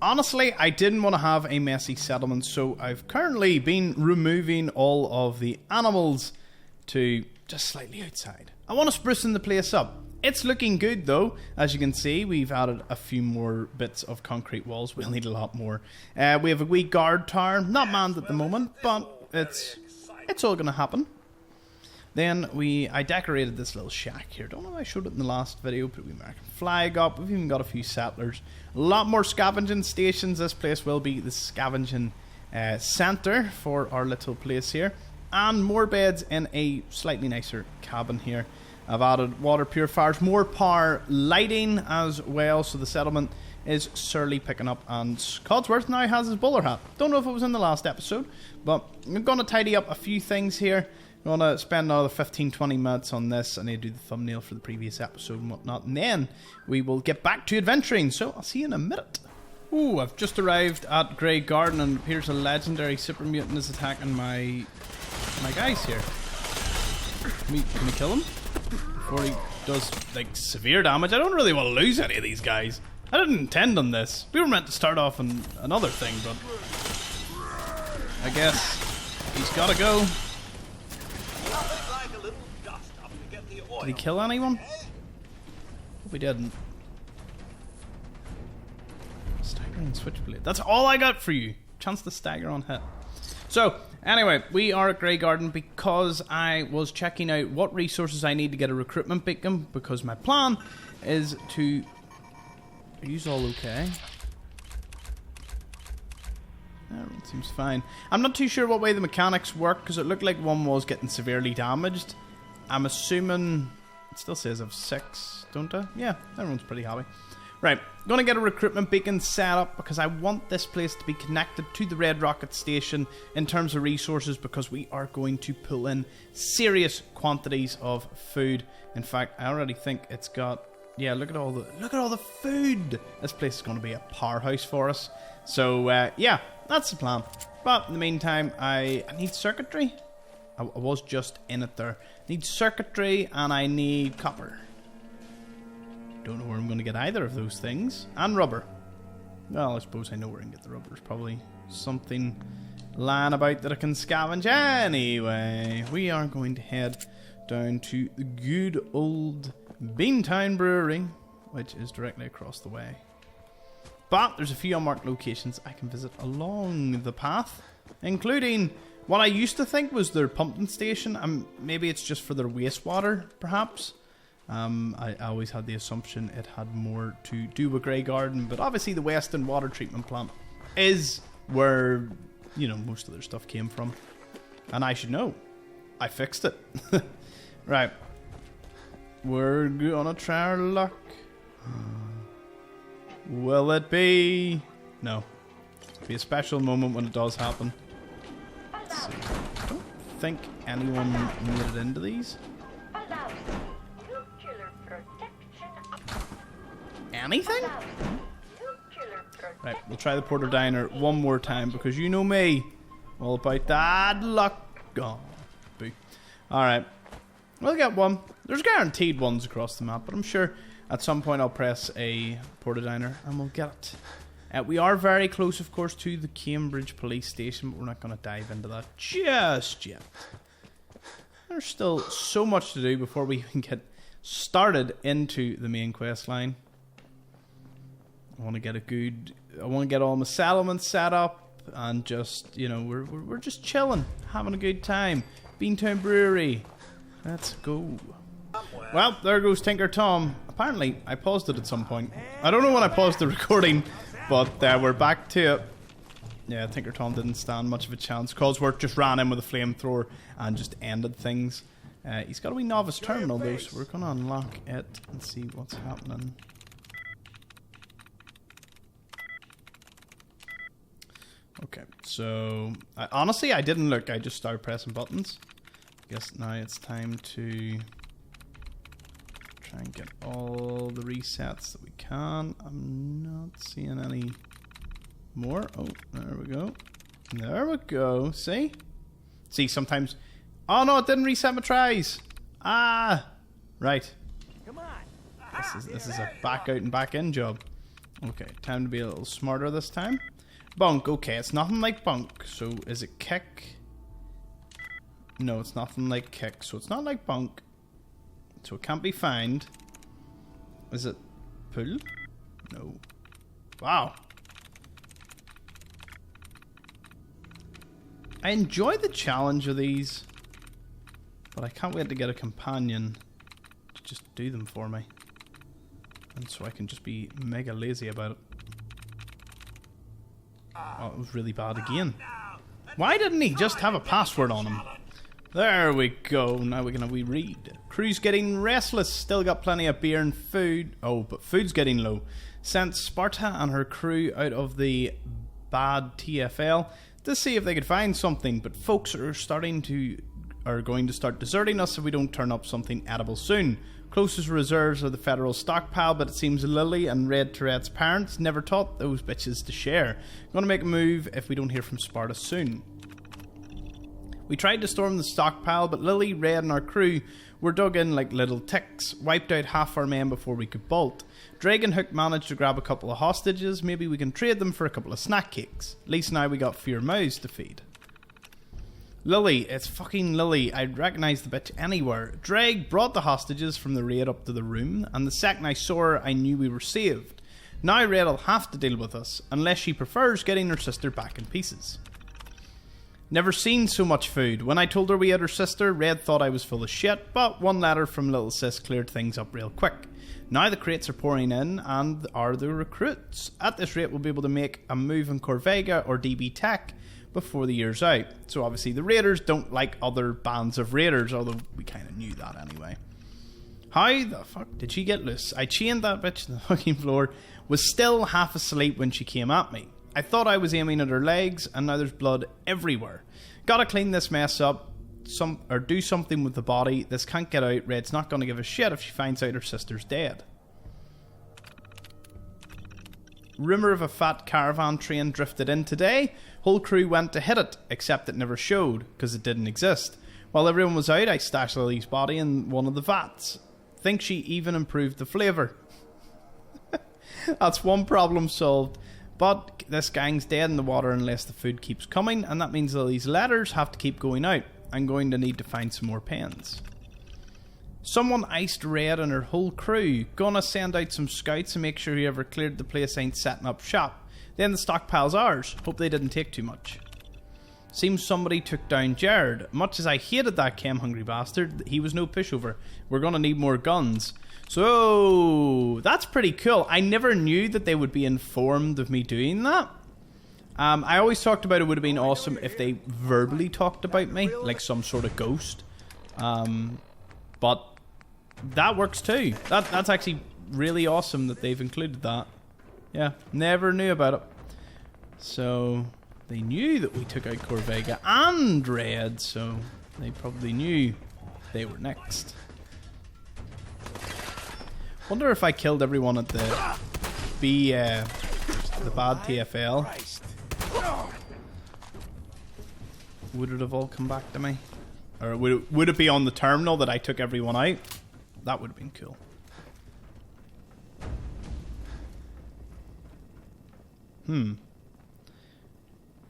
honestly, I didn't want to have a messy settlement, so I've currently been removing all of the animals to just slightly outside. I want to sprucing the place up. It's looking good though. As you can see, we've added a few more bits of concrete walls. We'll need a lot more. We have a wee guard tower, not manned at the moment, but it's all going to happen. Then I decorated this little shack here. Don't know if I showed it in the last video, but we American flag up. We've even got a few settlers. A lot more scavenging stations. This place will be the scavenging centre for our little place here. And more beds in a slightly nicer cabin here. I've added water purifiers, more power lighting as well, so the settlement is surely picking up. And Codsworth now has his bowler hat. Don't know if it was in the last episode, but I'm going to tidy up a few things here. I'm going to spend another 15-20 minutes on this. I need to do the thumbnail for the previous episode and whatnot, and then we will get back to adventuring, so I'll see you in a minute. Ooh, I've just arrived at Graygarden, and it appears a legendary super mutant is attacking my guys here. Can we kill him before he does like severe damage? I don't really want to lose any of these guys. I didn't intend on this. We were meant to start off on another thing, but I guess he's gotta go. Did he kill anyone? Hope he didn't. Staggering switchblade. That's all I got for you. Chance to stagger on hit. So, anyway, we are at Graygarden because I was checking out what resources I need to get a recruitment beacon, because my plan is to... Are you all okay? Everything seems fine. I'm not too sure what way the mechanics work, because it looked like one was getting severely damaged. I'm assuming... It still says I have 6, don't I? Yeah, everyone's pretty happy. Right, I'm going to get a recruitment beacon set up because I want this place to be connected to the Red Rocket Station in terms of resources, because we are going to pull in serious quantities of food. In fact, I already think it's got... Yeah, look at all the food. This place is going to be a powerhouse for us. So, yeah, that's the plan. But in the meantime, I need circuitry. I was just in it there. I need circuitry and I need copper. Don't know where I'm going to get either of those things. And rubber. Well, I suppose I know where I can get the rubber. There's probably something lying about that I can scavenge. Anyway, we are going to head down to the good old Beantown Brewery, which is directly across the way. But there's a few unmarked locations I can visit along the path, including what I used to think was their pumping station. Maybe it's just for their wastewater, perhaps. I always had the assumption it had more to do with Graygarden, but obviously the Western water treatment plant is where, you know, most of their stuff came from. And I should know. I fixed it. Right. We're gonna try our luck. Will it be? No. It'll be a special moment when it does happen. Let's see. I don't think anyone made it into these. Anything? Right, we'll try the Porter Diner one more time because you know me. All about that luck. Oh, boo. Alright. We'll get one. There's guaranteed ones across the map, but I'm sure at some point I'll press a Porter Diner and we'll get it. We are very close, of course, to the Cambridge police station, but we're not going to dive into that just yet. There's still so much to do before we can get started into the main quest line. I want to get all my settlements set up and just, you know, we're just chilling, having a good time. Beantown Brewery. Let's go. Well, there goes Tinker Tom. Apparently, I paused it at some point. I don't know when I paused the recording, but we're back to it. Yeah, Tinker Tom didn't stand much of a chance. Codsworth just ran in with a flamethrower and just ended things. He's got a wee novice terminal though, so we're going to unlock it and see what's happening. Okay, so honestly, I didn't look. I just started pressing buttons. I guess now it's time to try and get all the resets that we can. I'm not seeing any more. Oh, there we go. There we go. See? See, sometimes... Oh no, it didn't reset my tries. Ah, right. Come on. This is a back out and back in job. Okay, time to be a little smarter this time. Bunk, okay, it's nothing like bunk. So is it kick? No, it's nothing like kick. So it's not like bunk. So it can't be find. Is it pull? No. Wow. I enjoy the challenge of these, but I can't wait to get a companion to just do them for me. And so I can just be mega lazy about it. Oh, it was really bad again. Why didn't he just have a password on him? There we go. Now we can have a wee read. Crew's getting restless. Still got plenty of beer and food. Oh, but food's getting low. Sent Sparta and her crew out of the bad TFL to see if they could find something. But folks are going to start deserting us if we don't turn up something edible soon. Closest reserves are the federal stockpile, but it seems Lily and Red Tourette's parents never taught those bitches to share. Gonna make a move if we don't hear from Sparta soon. We tried to storm the stockpile, but Lily, Red and our crew were dug in like little ticks, wiped out half our men before we could bolt. Drake and Hook managed to grab a couple of hostages. Maybe we can trade them for a couple of snack cakes. At least now we got fewer mouths to feed. Lily, it's fucking Lily. I'd recognise the bitch anywhere. Drake brought the hostages from the raid up to the room, and the second I saw her, I knew we were saved. Now Red'll have to deal with us, unless she prefers getting her sister back in pieces. Never seen so much food. When I told her we had her sister, Red thought I was full of shit, but one letter from Little Sis cleared things up real quick. Now the crates are pouring in, and are the recruits. At this rate, we'll be able to make a move in Corvega or DB Tech before the year's out. So obviously the Raiders don't like other bands of Raiders, although we kind of knew that anyway. How the fuck did she get loose? I chained that bitch to the fucking floor, was still half asleep when she came at me. I thought I was aiming at her legs, and now there's blood everywhere. Gotta clean this mess up, or do something with the body. This can't get out. Red's not gonna give a shit if she finds out her sister's dead. Rumour of a fat caravan train drifted in today. Whole crew went to hit it, except it never showed, because it didn't exist. While everyone was out, I stashed Lily's body in one of the vats. Think she even improved the flavour. That's one problem solved. But this gang's dead in the water unless the food keeps coming, and that means Lily's letters have to keep going out. I'm going to need to find some more pens. Someone iced Red and her whole crew. Gonna send out some scouts and make sure whoever cleared the place ain't setting up shop. Then the stockpile's ours. Hope they didn't take too much. Seems somebody took down Jared. Much as I hated that chem-hungry bastard, he was no pushover. We're gonna need more guns. So, that's pretty cool. I never knew that they would be informed of me doing that. I always talked about it would have been awesome if they verbally talked about me, like some sort of ghost. But that works too. That's actually really awesome that they've included that. Yeah, never knew about it. So, they knew that we took out Corvega and Red, so they probably knew they were next. Wonder if I killed everyone at the bad TFL. Would it have all come back to me? Or would it be on the terminal that I took everyone out? That would have been cool.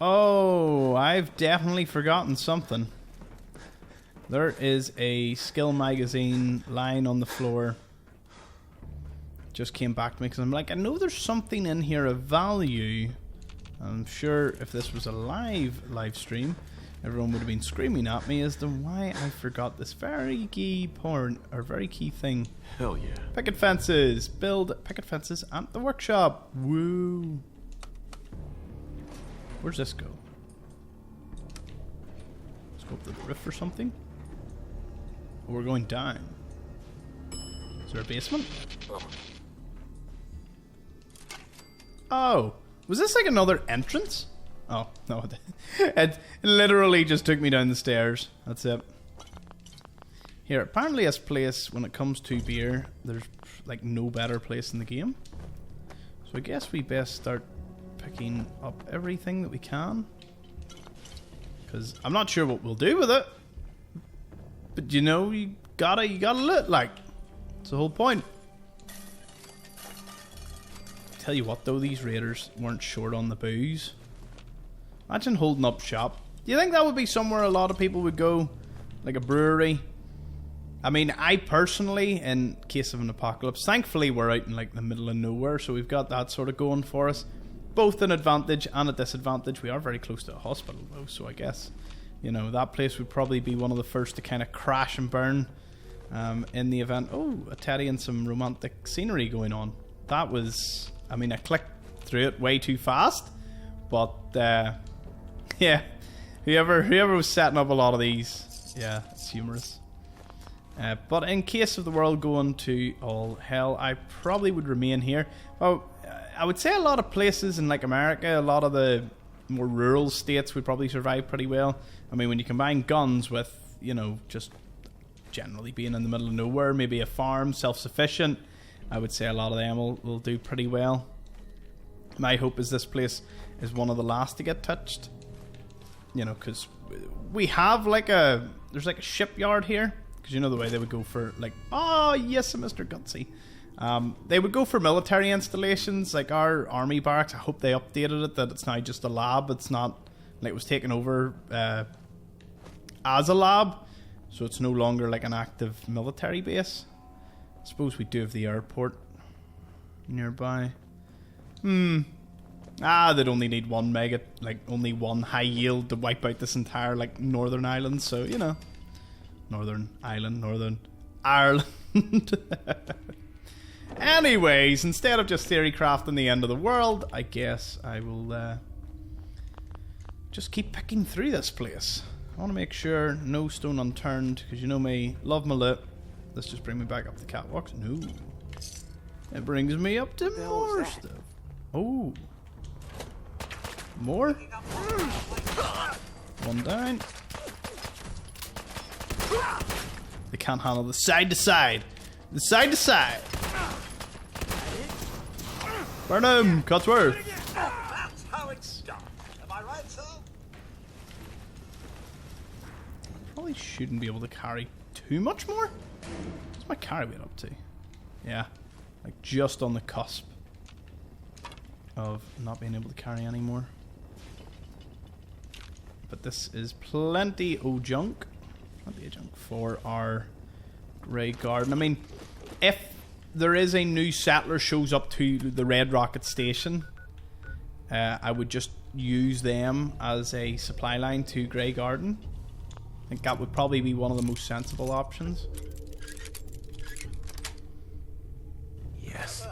Oh, I've definitely forgotten something. There is a skill magazine lying on the floor. Just came back to me because I'm like, I know there's something in here of value. I'm sure if this was a live stream, everyone would have been screaming at me as to why I forgot this very key thing. Hell yeah. Picket fences. Build picket fences at the workshop. Woo. Where's this go? Let's go up to the roof or something. Oh, we're going down. Is there a basement? Oh. Was this like another entrance? Oh, no. It literally just took me down the stairs. That's it. Here, apparently this place, when it comes to beer, there's like no better place in the game. So I guess we best start picking up everything that we can. Because I'm not sure what we'll do with it. But you know, you gotta loot, like. It's the whole point. Tell you what though, these raiders weren't short on the booze. Imagine holding up shop. Do you think that would be somewhere a lot of people would go? Like a brewery? I mean, I personally, in case of an apocalypse, thankfully we're out in like the middle of nowhere, so we've got that sort of going for us. Both an advantage and a disadvantage. We are very close to a hospital though, so I guess, you know, that place would probably be one of the first to kind of crash and burn in the event. Oh, a teddy and some romantic scenery going on. That was, I mean, I clicked through it way too fast, but yeah, whoever was setting up a lot of these, yeah, it's humorous. But in case of the world going to all hell, I probably would remain here. Well, I would say a lot of places in like America, a lot of the more rural states would probably survive pretty well. I mean, when you combine guns with, you know, just generally being in the middle of nowhere, maybe a farm, self-sufficient, I would say a lot of them will do pretty well. My hope is this place is one of the last to get touched. You know, because we have like there's like a shipyard here. Because you know the way they would go for, like, oh, yes, Mr. Gutsy. They would go for military installations, like our army barracks. I hope they updated it, that it's now just a lab. It's not, like, it was taken over as a lab. So it's no longer, like, an active military base. I suppose we do have the airport nearby. They'd only need one mega, like, only one high yield to wipe out this entire, like, Northern Ireland. So, you know. Northern Ireland. Anyways, instead of just theory crafting the end of the world, I guess I will just keep picking through this place. I want to make sure no stone unturned, because you know me, love my loot. Let's just bring me back up the catwalks. No. It brings me up to more stuff. Oh. More? One down. They can't handle the side to side. The side to side. Burn him, Cotsworth. That's how it's done. Am I right, sir? Probably shouldn't be able to carry too much more. What's my carry weight up to? Yeah, like just on the cusp of not being able to carry anymore. But this is plenty of junk. Plenty of junk for our Graygarden. I mean, if there is a new settler shows up to the Red Rocket Station, I would just use them as a supply line to Graygarden. I think that would probably be one of the most sensible options. Yes.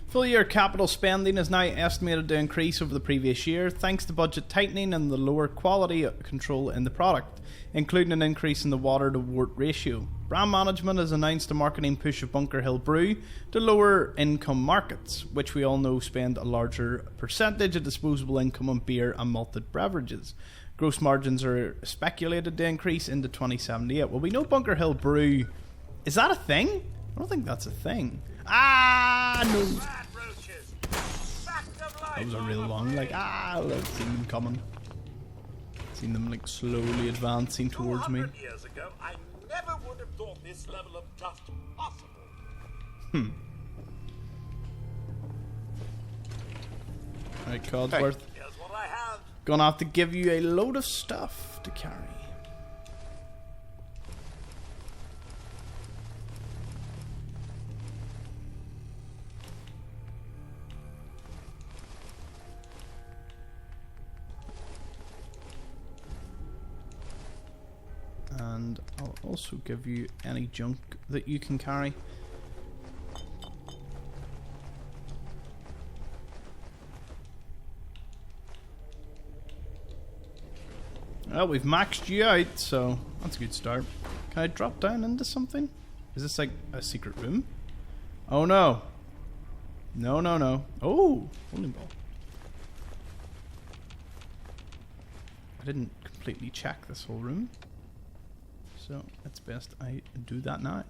Full year capital spending is now estimated to increase over the previous year thanks to budget tightening and the lower quality control in the product, including an increase in the water to wort ratio. Brand management has announced a marketing push of Bunker Hill Brew to lower income markets, which we all know spend a larger percentage of disposable income on beer and malted beverages. Gross margins are speculated to increase into 2078. Well, we know Bunker Hill Brew. Is that a thing? I don't think that's a thing. No. That was a real long, like, I've seen them coming. Seen them, like, slowly advancing towards me. 200 years ago, I never would have thought this level of dust possible. Alright, Codsworth. Here's what I have. Gonna have to give you a load of stuff to carry. And I'll also give you any junk that you can carry. Well, we've maxed you out, so that's a good start. Can I drop down into something? Is this like a secret room? Oh no. No. Oh, bowling ball. I didn't completely check this whole room. So it's best I do that now.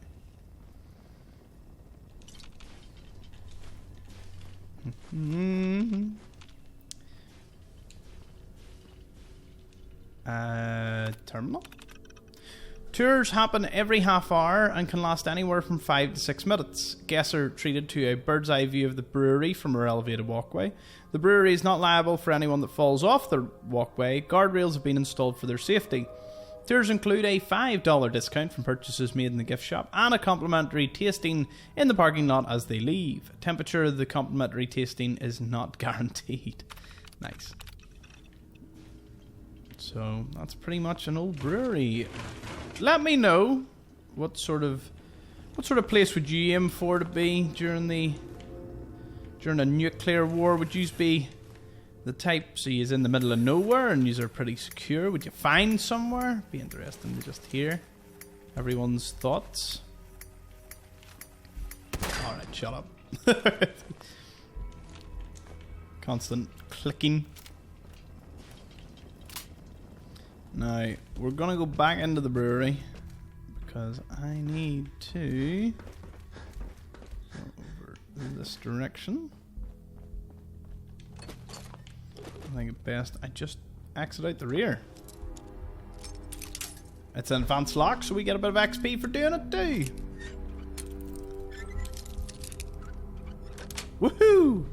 Terminal. Tours happen every half hour and can last anywhere from 5 to 6 minutes. Guests are treated to a bird's eye view of the brewery from our elevated walkway. The brewery is not liable for anyone that falls off the walkway. Guardrails have been installed for their safety. Tours include a $5 discount from purchases made in the gift shop and a complimentary tasting in the parking lot as they leave. Temperature of the complimentary tasting is not guaranteed. Nice. So that's pretty much an old brewery. Let me know what sort of place would you aim for to be during a nuclear war. Would you be the type so you're in the middle of nowhere and you are pretty secure? Would you find somewhere? Be interesting to just hear everyone's thoughts. Alright, shut up. Constant clicking. Now, we're going to go back into the brewery because I need to go over this direction. I think it's best I just exit out the rear. It's an advanced lock, so we get a bit of XP for doing it too. Woohoo!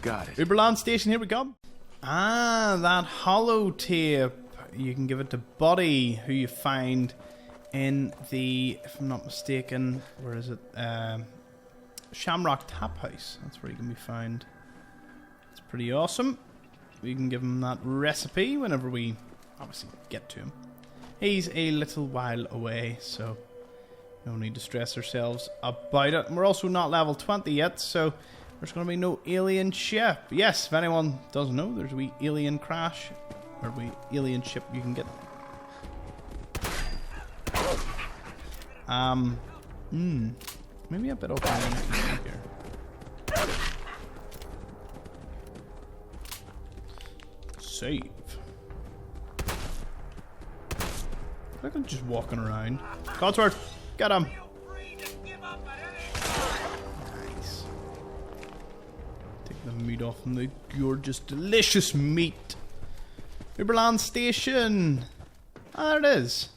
Got it. Oberland Station, here we come. Ah, that holotape. You can give it to Buddy, who you find in the, if I'm not mistaken, where is it? Shamrock Tap House. That's where you can be found. It's pretty awesome. We can give him that recipe whenever we obviously get to him. He's a little while away, so no need to stress ourselves about it. And we're also not level 20 yet, so there's going to be no alien ship. Yes, if anyone doesn't know, there's a wee alien crash, or a wee alien ship you can get. Maybe a bit of here. Save. Look at just walking around. Codsworth, get him. Nice. Take the meat off from the gorgeous, delicious meat. Oberland Station. Ah, there it is.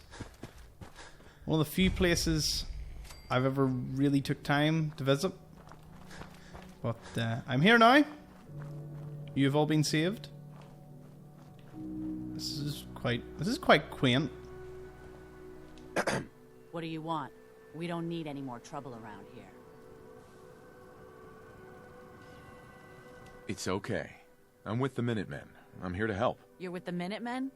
One of the few places I've ever really took time to visit. But I'm here now. You've all been saved. This is quite quaint. What do you want? We don't need any more trouble around here. It's okay. I'm with the Minutemen. I'm here to help. You're with the Minutemen?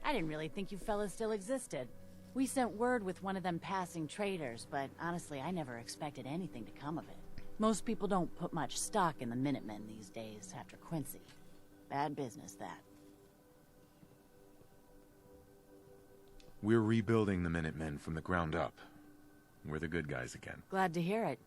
I didn't really think you fellas still existed. We sent word with one of them passing traders, but honestly, I never expected anything to come of it. Most people don't put much stock in the Minutemen these days after Quincy. Bad business, that. We're rebuilding the Minutemen from the ground up. We're the good guys again. Glad to hear it.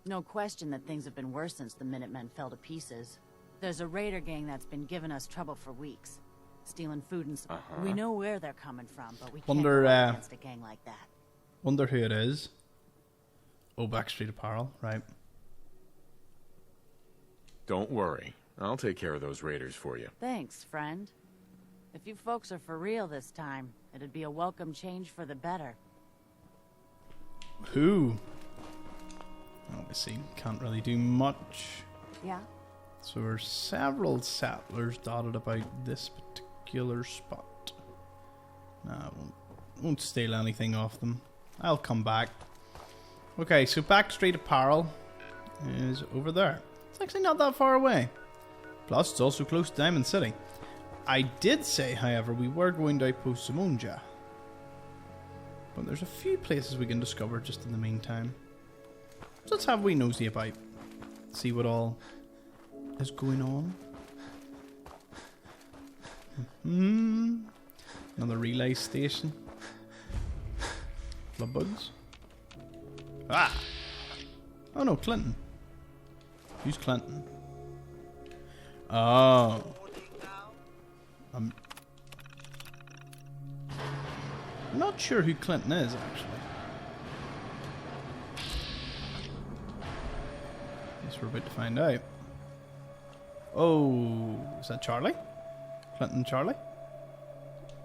No question that things have been worse since the Minutemen fell to pieces. There's a raider gang that's been giving us trouble for weeks. Stealing food and stuff. We know where they're coming from, but we can't go up against a gang like that. Wonder who it is. Oh, Back Street Apparel, right. Don't worry. I'll take care of those raiders for you. Thanks, friend. If you folks are for real this time, it'd be a welcome change for the better. Who? Obviously, can't really do much. Yeah? So there are several settlers dotted about this particular spot. Nah, I won't steal anything off them. I'll come back. Okay, so Back Street Apparel is over there. It's actually not that far away. Plus, it's also close to Diamond City. I did say, however, we were going to Outpost Simonja. But there's a few places we can discover just in the meantime. So let's have a wee nosy about. See what all is going on. Another relay station. Blood bugs. Ah! Oh no, Clinton. Who's Clinton? Oh. I'm not sure who Clinton is, actually. Guess we're about to find out. Oh, is that Charlie? Clinton Charlie?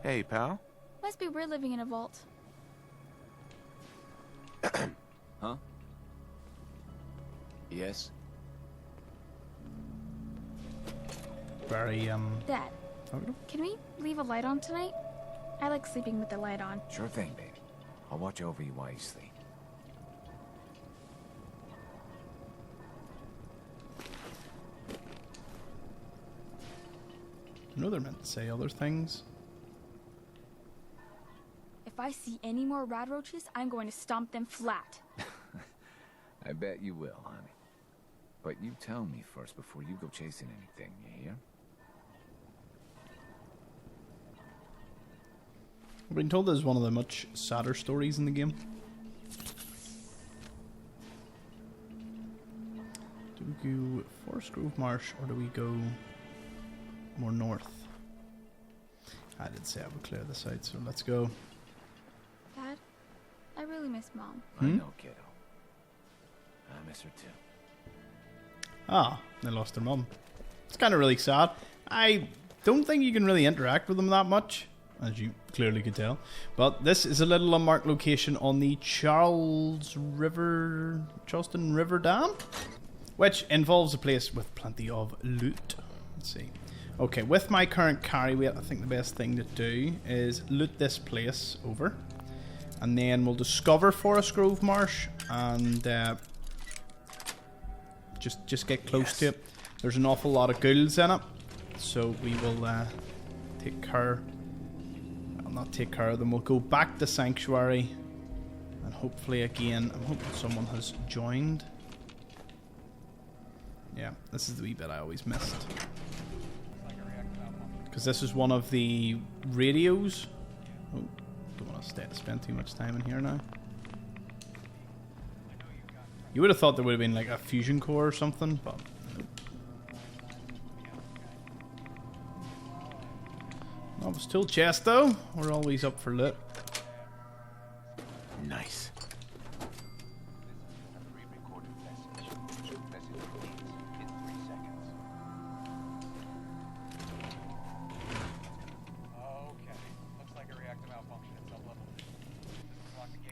Hey, pal. Must be weird living in a vault. Huh? Yes? Very, Dad, okay. can we leave a light on tonight? I like sleeping with the light on. Sure thing, baby. I'll watch over you while you sleep. I know they're meant to say other things. If I see any more rad roaches, I'm going to stomp them flat. I bet you will, honey. But you tell me first before you go chasing anything, you hear? I've been told there's one of the much sadder stories in the game. Do we go Forest Grove Marsh or do we go more north? I did say I would clear this out, so let's go. Dad, I really miss Mom. I know, kiddo. I miss her too. Ah, they lost their mum. It's kind of really sad. I don't think you can really interact with them that much, as you clearly could tell. But this is a little unmarked location on the Charleston River Dam, which involves a place with plenty of loot. Let's see. Okay, with my current carry weight, I think the best thing to do is loot this place over, and then we'll discover Forest Grove Marsh and just get close to it. There's an awful lot of ghouls in it, so we will take care. I'll not take care of them. We'll go back to Sanctuary, and hopefully again, I'm hoping someone has joined. Yeah, this is the wee bit I always missed. Because this is one of the radios. Oh, don't want to spend too much time in here now. You would have thought there would have been like a fusion core or something, but nope. Novice tool chest though. We're always up for loot. Nice.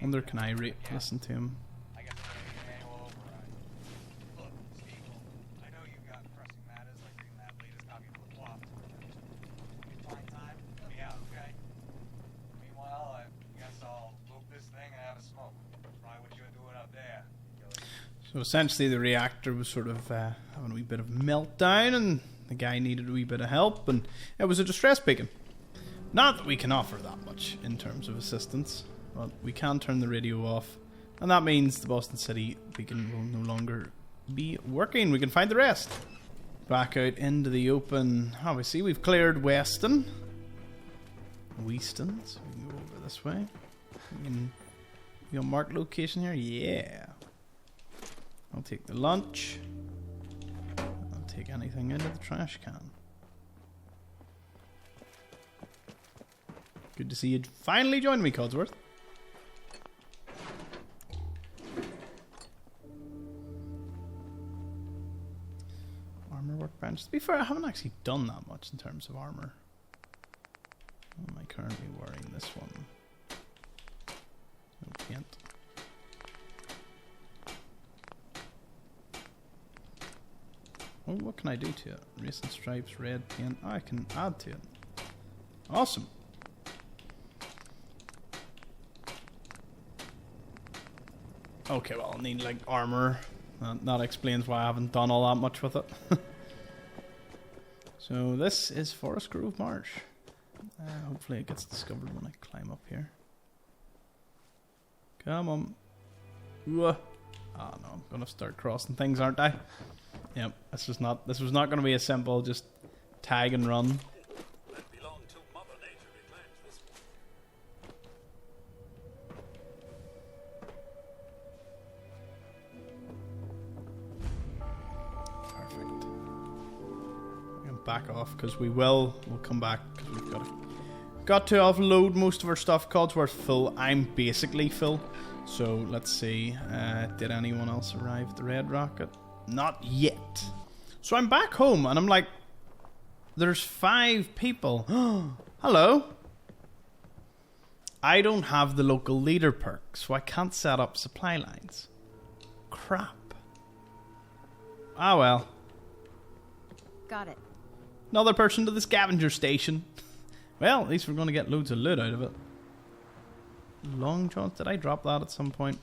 Wonder can I listen to him? So essentially the reactor was sort of having a wee bit of meltdown and the guy needed a wee bit of help and it was a distress beacon. Not that we can offer that much in terms of assistance, but we can turn the radio off and that means the Boston City beacon will no longer be working. We can find the rest. Back out into the open. Oh, we see we've cleared Weston. So we can go over this way. We got marked location here? Yeah. I'll take the lunch. I'll take anything out of the trash can. Good to see you finally joined me, Codsworth. Armor workbench. To be fair, I haven't actually done that much in terms of armor. What am I currently wearing? This one. No paint. Oh, what can I do to it? Racing stripes, red paint. Oh, I can add to it. Awesome. Okay, well, I'll need like armor. That explains why I haven't done all that much with it. So this is Forest Grove Marsh. Hopefully it gets discovered when I climb up here. Come on. Oh no, I'm gonna start crossing things, aren't I? Yep, this was not going to be a simple just tag and run. That belonged to Mother Nature reclaims this one. Perfect. We're gonna back off because we'll come back because we've got to offload most of our stuff. Codsworth full. I'm basically full. So let's see. Did anyone else arrive at the Red Rocket? Not yet. So I'm back home and I'm like, there's 5 people. Hello. I don't have the local leader perk, so I can't set up supply lines. Crap. Ah well. Got it. Another person to the scavenger station. Well, at least we're going to get loads of loot out of it. Long Johns, did I drop that at some point?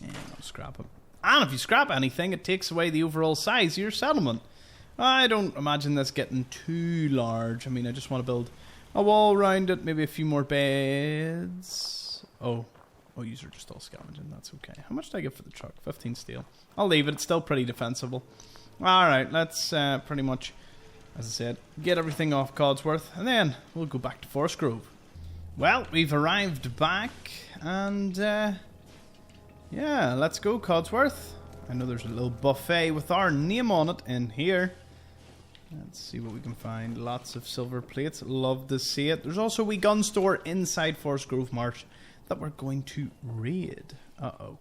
Yeah, I'll scrap it. And if you scrap anything, it takes away the overall size of your settlement. I don't imagine this getting too large. I mean, I just want to build a wall around it, maybe a few more beds. Oh, these are just all scavenging. That's okay. How much did I get for the truck? 15 steel. I'll leave it. It's still pretty defensible. Alright, let's pretty much, as I said, get everything off Codsworth, and then we'll go back to Forest Grove. Well, we've arrived back, and yeah, let's go, Codsworth. I know there's a little buffet with our name on it in here. Let's see what we can find. Lots of silver plates. Love to see it. There's also a wee gun store inside Forest Grove Marsh that we're going to raid. Uh-oh.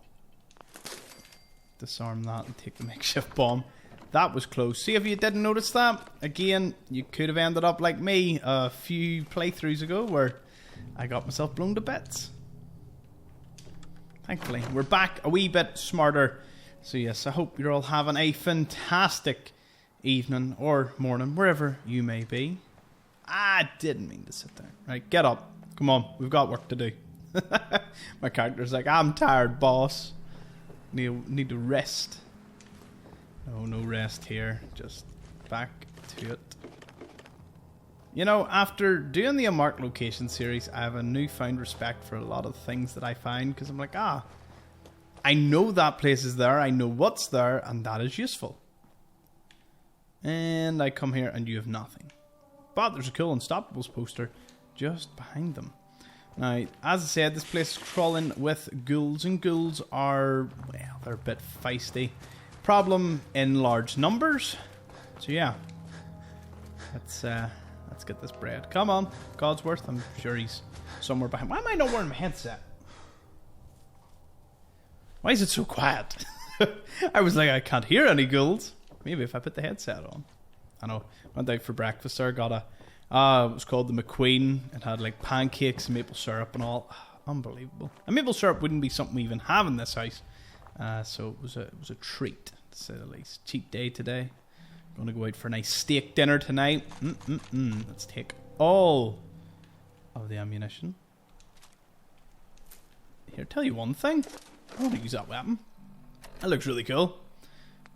Disarm that and take the makeshift bomb. That was close. See if you didn't notice that? Again, you could have ended up like me a few playthroughs ago where I got myself blown to bits. Thankfully, we're back a wee bit smarter. So yes, I hope you're all having a fantastic evening or morning, wherever you may be. I didn't mean to sit there. Right, get up. Come on, we've got work to do. My character's like, I'm tired, boss. Need to rest. Oh, no rest here. Just back to it. You know, after doing the Unmarked location series, I have a newfound respect for a lot of things that I find, because I'm like, I know that place is there, I know what's there, and that is useful. And I come here and you have nothing. But there's a cool Unstoppables poster just behind them. Now, as I said, this place is crawling with ghouls, and ghouls are, well, they're a bit feisty. Problem in large numbers. So yeah, let's get this bread. Come on, Codsworth. I'm sure he's somewhere behind. Why am I not wearing my headset? Why is it so quiet? I was like, I can't hear any ghouls. Maybe if I put the headset on. I know. Went out for breakfast there. Got a it was called the McQueen. It had like pancakes and maple syrup and all. Unbelievable. And maple syrup wouldn't be something we even have in this house. So it was a treat, to say the least. Cheat day today. Going to go out for a nice steak dinner tonight. Let's take all of the ammunition. Here, tell you one thing. I want to use that weapon. That looks really cool.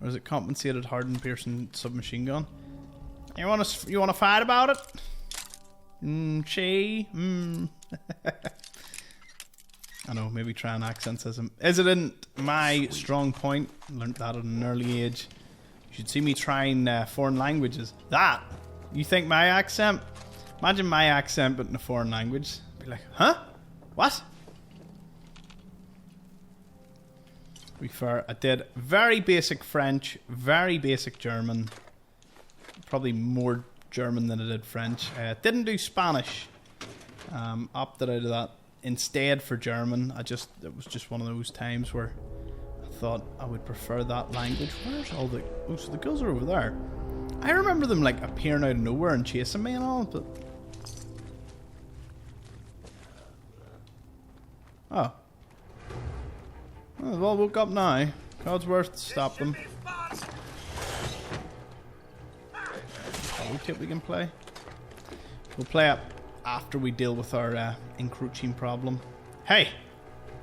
Or is it compensated hardened piercing submachine gun? You want to fight about it? I know, maybe trying accents isn't my strong point. Learned that at an early age. You should see me trying foreign languages. That? You think my accent? Imagine my accent but in a foreign language. Be like, huh? What? To be fair, I did very basic French, very basic German. Probably more German than I did French. Didn't do Spanish. Opted out of that instead for German. It was just one of those times where I thought I would prefer that language. Where's all the... Oh, so the ghouls are over there. I remember them like appearing out of nowhere and chasing me and all, but... Oh. Well, they've all woke up now. Codsworth, stop them. Tip we can play. We'll play it after we deal with our encroaching problem. Hey,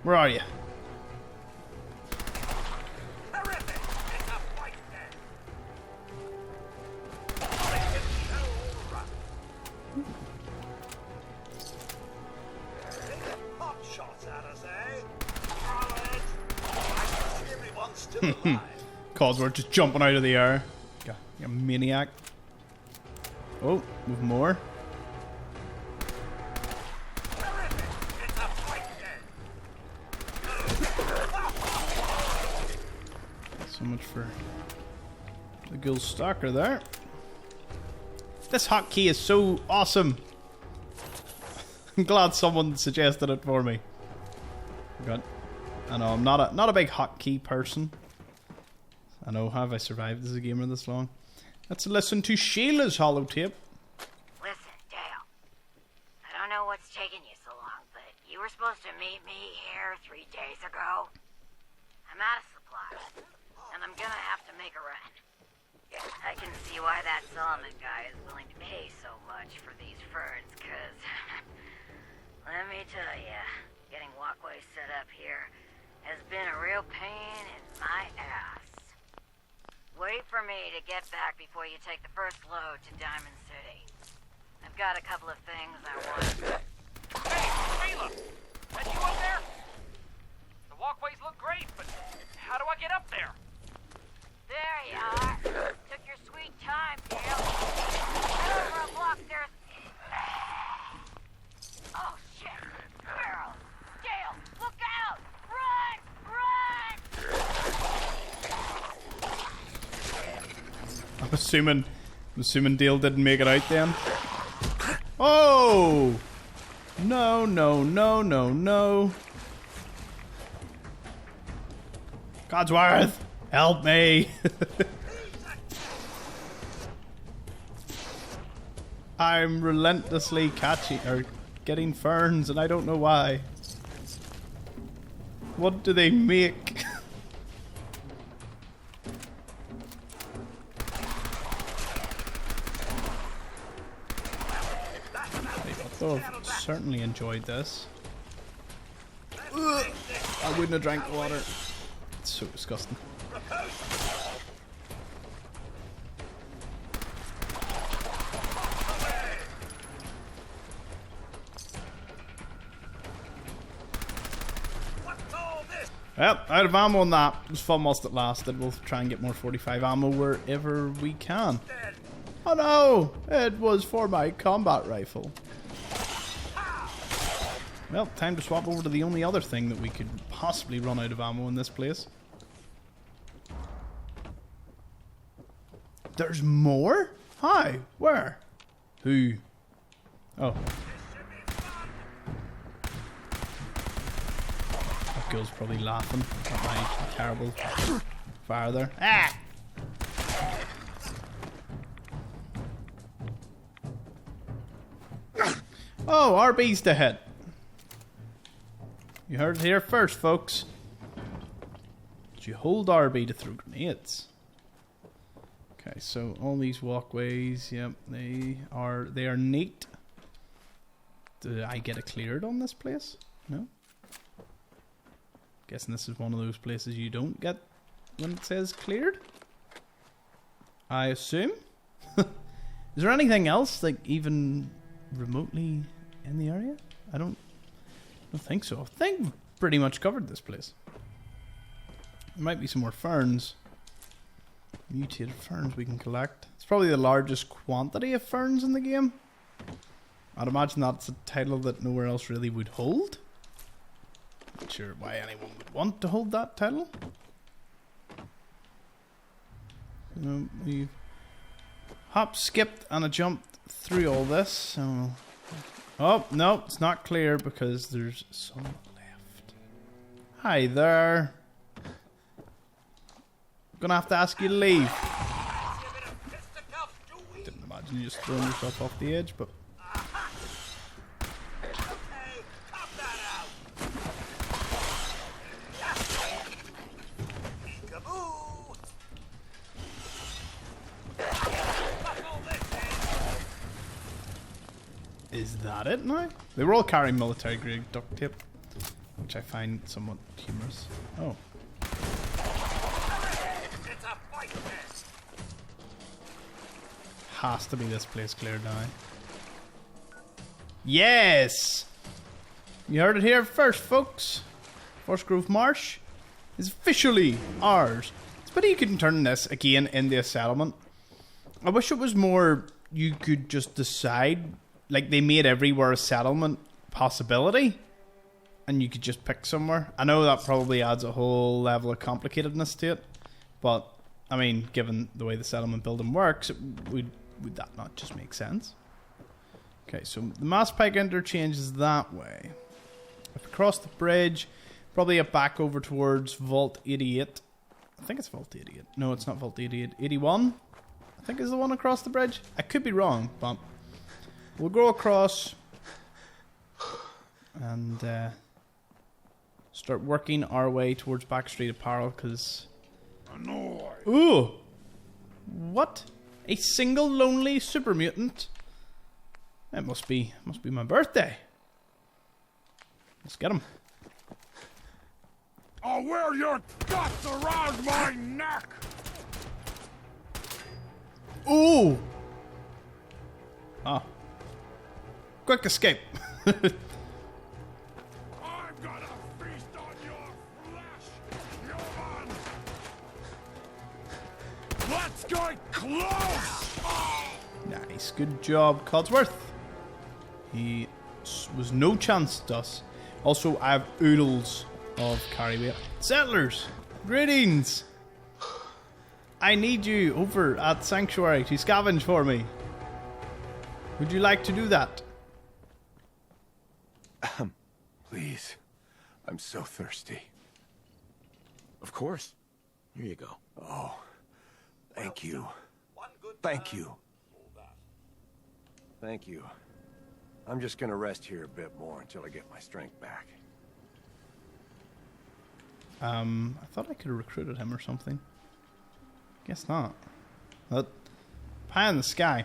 where are you? Codsworth just jumping out of the air. You a maniac. Oh, with more. So much for the Ghoul Stalker there. This hotkey is so awesome. I'm glad someone suggested it for me. God, I know I'm not a big hotkey person. I know, have I survived as a gamer this long? Let's listen to Sheila's holotape. Listen, Dale. I don't know what it's taking you so long, but you were supposed to meet me here 3 days ago. I'm out of supplies, and I'm gonna have to make a run. I can see why that Solomon guy is willing to pay so much for these ferns, cause... let me tell ya, getting walkways set up here has been a real pain in my ass. Wait for me to get back before you take the first load to Diamond City. I've got a couple of things I want. Hey, Mila! That you up there? The walkways look great, but how do I get up there? There you are. Took your sweet time, Dale. Head over a block, there's... Oh, shit! Barrel! Dale, look out! Run! Run! I'm assuming Dale didn't make it out then. Oh! No, no, no, no, no. Codsworth, help me. I'm relentlessly catching or getting ferns and I don't know why. What do they make? I've certainly enjoyed this. Ugh, I wouldn't have drank water. It's so disgusting. Well, out of ammo on that. It was fun whilst it lasted. We'll try and get more 45 ammo wherever we can. Oh no! It was for my combat rifle. Well, time to swap over to the only other thing that we could possibly run out of ammo in this place. There's more? Hi, where? Who? Oh. That girl's probably laughing at my terrible fire there. Ah! Oh, RB's to hit. You heard it here first, folks. Did you hold RB to throw grenades? Okay, so all these walkways, yep, they are neat. Did I get it cleared on this place? No. Guessing this is one of those places you don't get when it says cleared. I assume. Is there anything else, like even remotely in the area? I don't think so. I think we've pretty much covered this place. There might be some more ferns. Mutated ferns we can collect. It's probably the largest quantity of ferns in the game. I'd imagine that's a title that nowhere else really would hold. Not sure why anyone would want to hold that title. We've hop, skipped, and a jumped through all this. So, oh no, it's not clear because there's some left. Hi there. Gonna have to ask you to leave. Didn't imagine you just throwing yourself off the edge, but. Is that it now? They were all carrying military grade duct tape, which I find somewhat humorous. Oh. Has to be this place cleared now. Yes! You heard it here first, folks. Forest Grove Marsh is officially ours. It's a pity you couldn't turn this again into a settlement. I wish it was more you could just decide, like they made everywhere a settlement possibility and you could just pick somewhere. I know that probably adds a whole level of complicatedness to it, but I mean, given the way the settlement building works, would that not just make sense? Okay, so the Mass Pike interchange is that way. If we cross the bridge, probably up back over towards Vault 88. I think it's Vault 88. No, it's not Vault 88. 81, I think is the one across the bridge. I could be wrong, but we'll go across and start working our way towards Back Street Apparel, because... Ooh! What? A single lonely super mutant? It must be my birthday. Let's get him. I'll wear your guts around my neck! Ooh! Oh. Quick escape. I'm gonna feast on your flesh, human! Let's get close! Nice, good job, Codsworth. He was no chance to us. Also, I have oodles of carry weight. Settlers, greetings! I need you over at Sanctuary to scavenge for me. Would you like to do that? Please. I'm so thirsty. Of course. Here you go. Oh, thank you. Thank you. Thank you. I'm just gonna rest here a bit more until I get my strength back. I thought I could have recruited him or something. Guess not. But pie in the sky.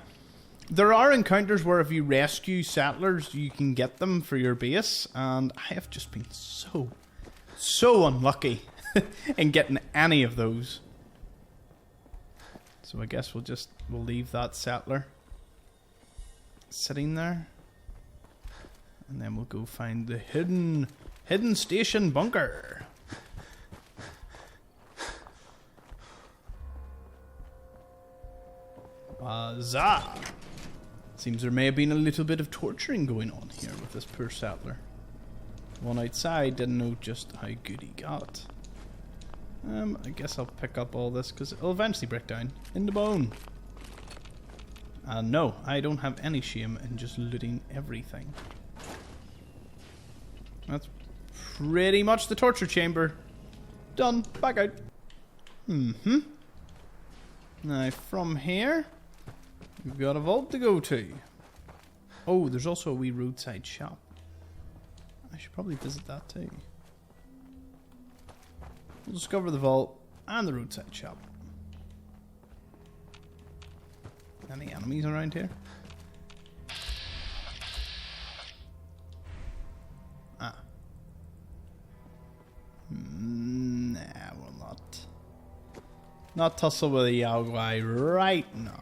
There are encounters where if you rescue settlers, you can get them for your base, and I have just been so unlucky in getting any of those. So I guess we'll leave that settler sitting there, and then we'll go find the hidden station bunker. Huzzah! Seems there may have been a little bit of torturing going on here with this poor settler. One outside didn't know just how good he got. I guess I'll pick up all this because it'll eventually break down in the bone. And no, I don't have any shame in just looting everything. That's pretty much the torture chamber. Done. Back out. Now from here, we've got a vault to go to. Oh, there's also a wee roadside shop. I should probably visit that too. We'll discover the vault and the roadside shop. Any enemies around here? Ah. Nah, we'll not tussle with a Yao guy right now.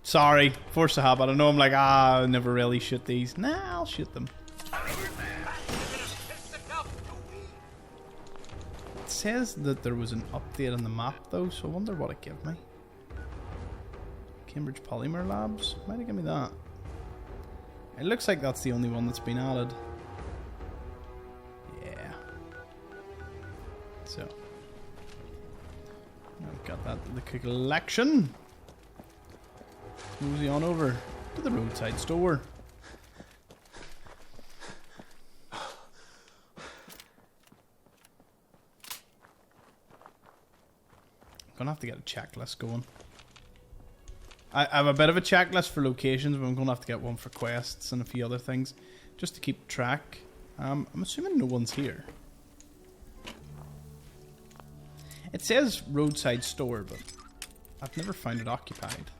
Sorry, force a habit. I know I'm like, I never really shoot these. Nah, I'll shoot them. It says that there was an update on the map though, so I wonder what it gave me. Cambridge Polymer Labs? Might have given me that. It looks like that's the only one that's been added. Yeah. So. I've got that to the collection. Mosey on over to the roadside store. I'm gonna have to get a checklist going. I have a bit of a checklist for locations, but I'm gonna have to get one for quests and a few other things, just to keep track. I'm assuming no one's here. It says roadside store, but I've never found it occupied.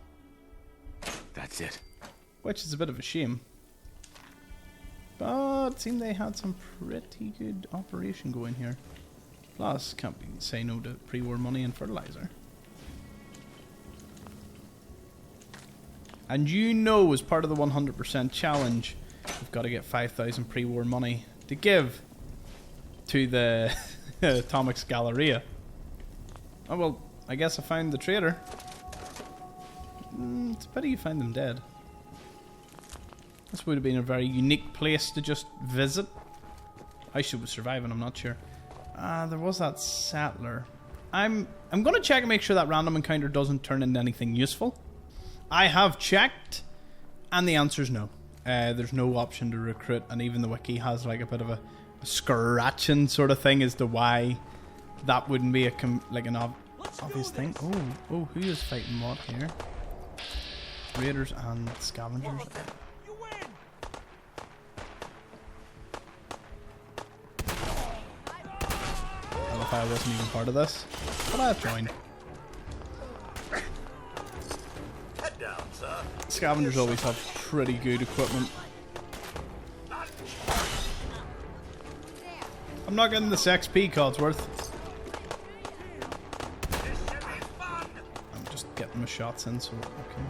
That's it. Which is a bit of a shame. But it seemed they had some pretty good operation going here. Plus, can't be say no to pre-war money and fertilizer. And you know, as part of the 100% challenge, we've got to get 5,000 pre-war money to give to the Atomics Galleria. Oh well, I guess I found the trader. It's a pity you find them dead. This would have been a very unique place to just visit. I should be surviving, I'm not sure. There was that settler. I'm going to check and make sure that random encounter doesn't turn into anything useful. I have checked, and the answer's no. There's no option to recruit, and even the wiki has like a bit of a scratching sort of thing as to why that wouldn't be like an obvious thing. Oh, who is fighting what here? Raiders and scavengers. I don't know if I wasn't even part of this, but I've joined. Head down, sir. Scavengers always have pretty good equipment. I'm not getting this XP, Codsworth. I'm just getting my shots in, so okay.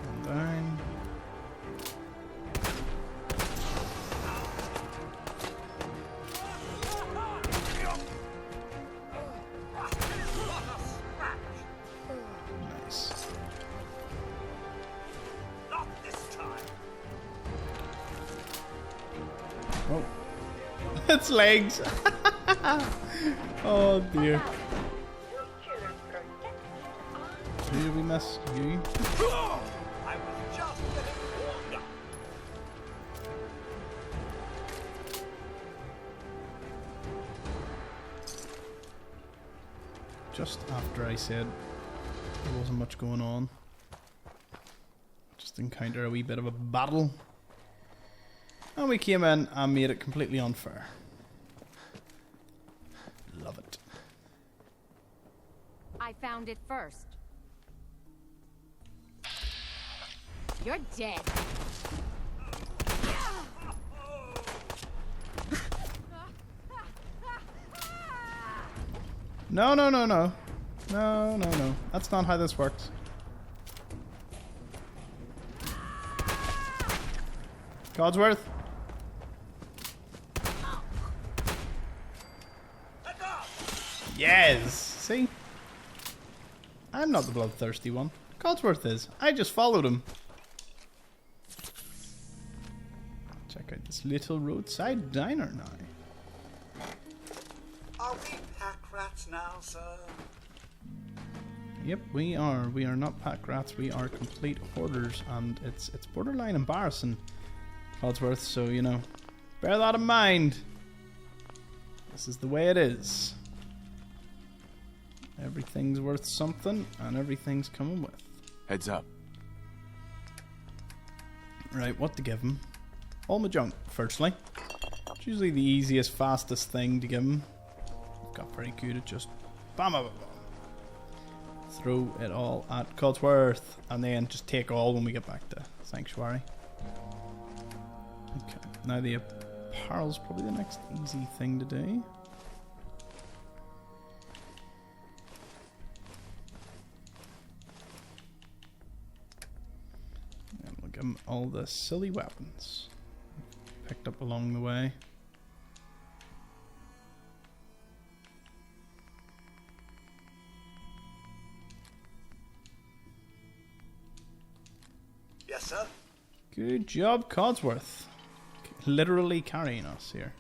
And down. Nice. Oh. It's legs. Oh dear. Who did we miss? You? I was just getting warmed up. Just after I said there wasn't much going on. Just encounter a wee bit of a battle. And we came in and made it completely unfair. Love it. I found it first. You're dead. No, no, no, no. No, no, no. That's not how this works. Codsworth? Yes! See? I'm not the bloodthirsty one. Codsworth is. I just followed him. Check out this little roadside diner now. Are we pack rats now, sir? Yep, we are. We are not pack rats. We are complete hoarders, and it's borderline embarrassing, Codsworth. So you know, bear that in mind. This is the way it is. Everything's worth something, and everything's coming with. Heads up. Right, what to give him? All my junk, firstly. It's usually the easiest, fastest thing to give him. I've got very good at just bam, bam, bam, bam. Throw it all at Codsworth, and then just take all when we get back to Sanctuary. Okay, now the apparel's probably the next easy thing to do. And we'll give him all the silly weapons picked up along the way. Yes, sir. Good job, Codsworth. Literally carrying us here.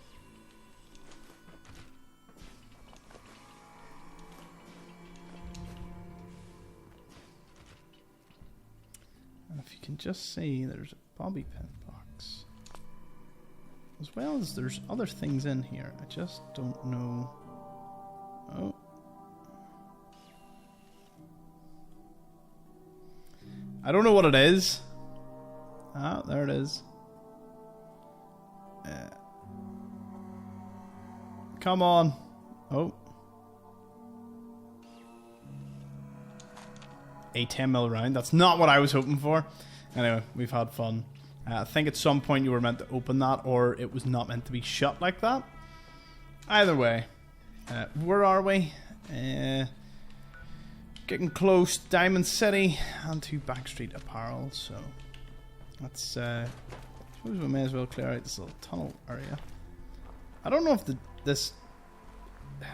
And if you can just see, there's a bobby pin box. As well as there's other things in here. I just don't know. Oh. I don't know what it is. Ah, there it is. Come on. Oh. A 10mm round. That's not what I was hoping for. Anyway, we've had fun. I think at some point you were meant to open that, or it was not meant to be shut like that. Either way. Where are we? Getting close. Diamond City and to Back Street Apparel. So let's I suppose we may as well clear out this little tunnel area. I don't know if this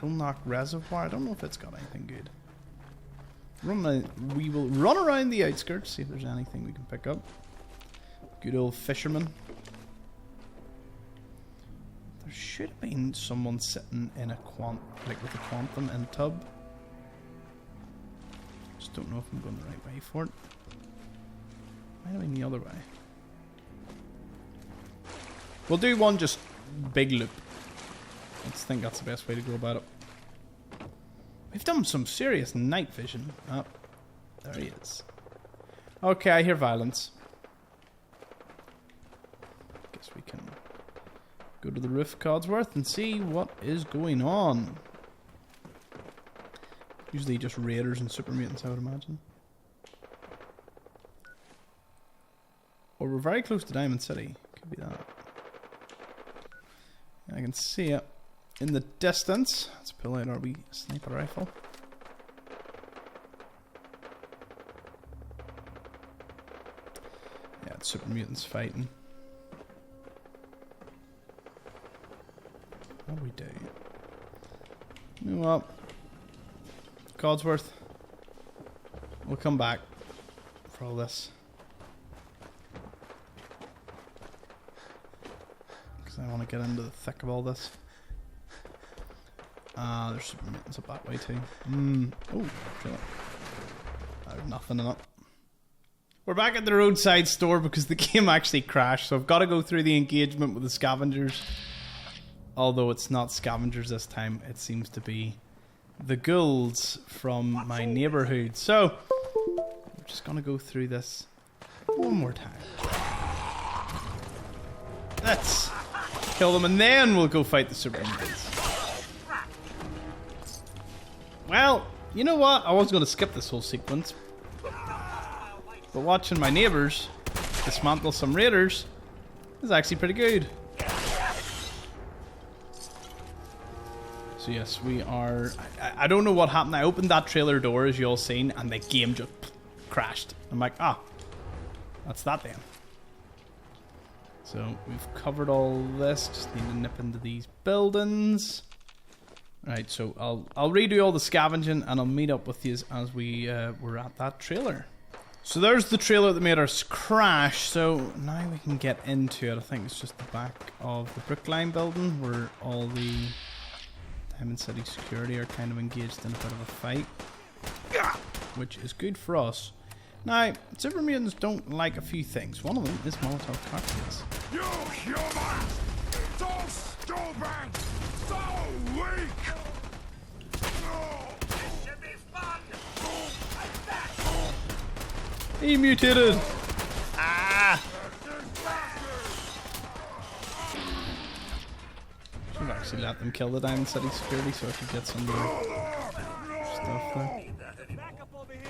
Hillknock Reservoir, I don't know if it's got anything good. We will run around the outskirts, see if there's anything we can pick up. Good old fisherman. There should have been someone sitting in a with a quantum in tub. Just don't know if I'm going the right way for it. Might have been the other way. We'll do one just big loop. I think that's the best way to go about it. We've done some serious night vision. Oh, there he is. Okay, I hear violence. Guess we can go to the roof, Codsworth, and see what is going on. Usually just raiders and super mutants, I would imagine. Or we're very close to Diamond City. Could be that. I can see it in the distance. Let's pull out our wee sniper rifle. Yeah, it's super mutants fighting. What do we do? You know what? Codsworth. We'll come back for all this. Because I want to get into the thick of all this. There's super mutants up that way too. Oh, there's nothing in it. We're back at the roadside store because the game actually crashed, so I've got to go through the engagement with the scavengers. Although it's not scavengers this time, it seems to be the ghouls from my neighborhood. So, we're just going to go through this one more time. Let's kill them and then we'll go fight the super mutants. Well, you know what? I was going to skip this whole sequence. But watching my neighbours dismantle some raiders is actually pretty good. So yes, we are... I don't know what happened. I opened that trailer door, as you all seen, and the game just crashed. I'm like, that's that then. So we've covered all this. Just need to nip into these buildings. Right, so I'll redo all the scavenging, and I'll meet up with you as we were at that trailer. So there's the trailer that made us crash. So now we can get into it. I think it's just the back of the Brookline building where all the Diamond City security are kind of engaged in a bit of a fight, which is good for us. Now, super mutants don't like a few things. One of them is Molotov cocktails. You human! So stupid! So weak! This should be fun! He mutated! Should actually let them kill the Diamond City security so I could get some stuff there. Back up over here!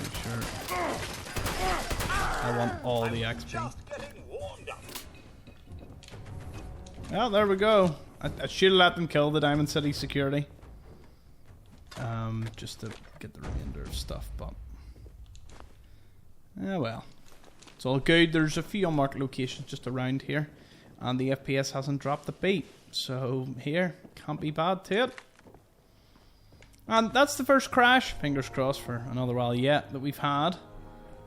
Make sure I want all the XP. Well, there we go. I should have let them kill the Diamond City security. Just to get the remainder of stuff, but... well. It's all good. There's a few unmarked locations just around here. And the FPS hasn't dropped a beat. So, here. Can't be bad to it. And that's the first crash. Fingers crossed for another while yet that we've had.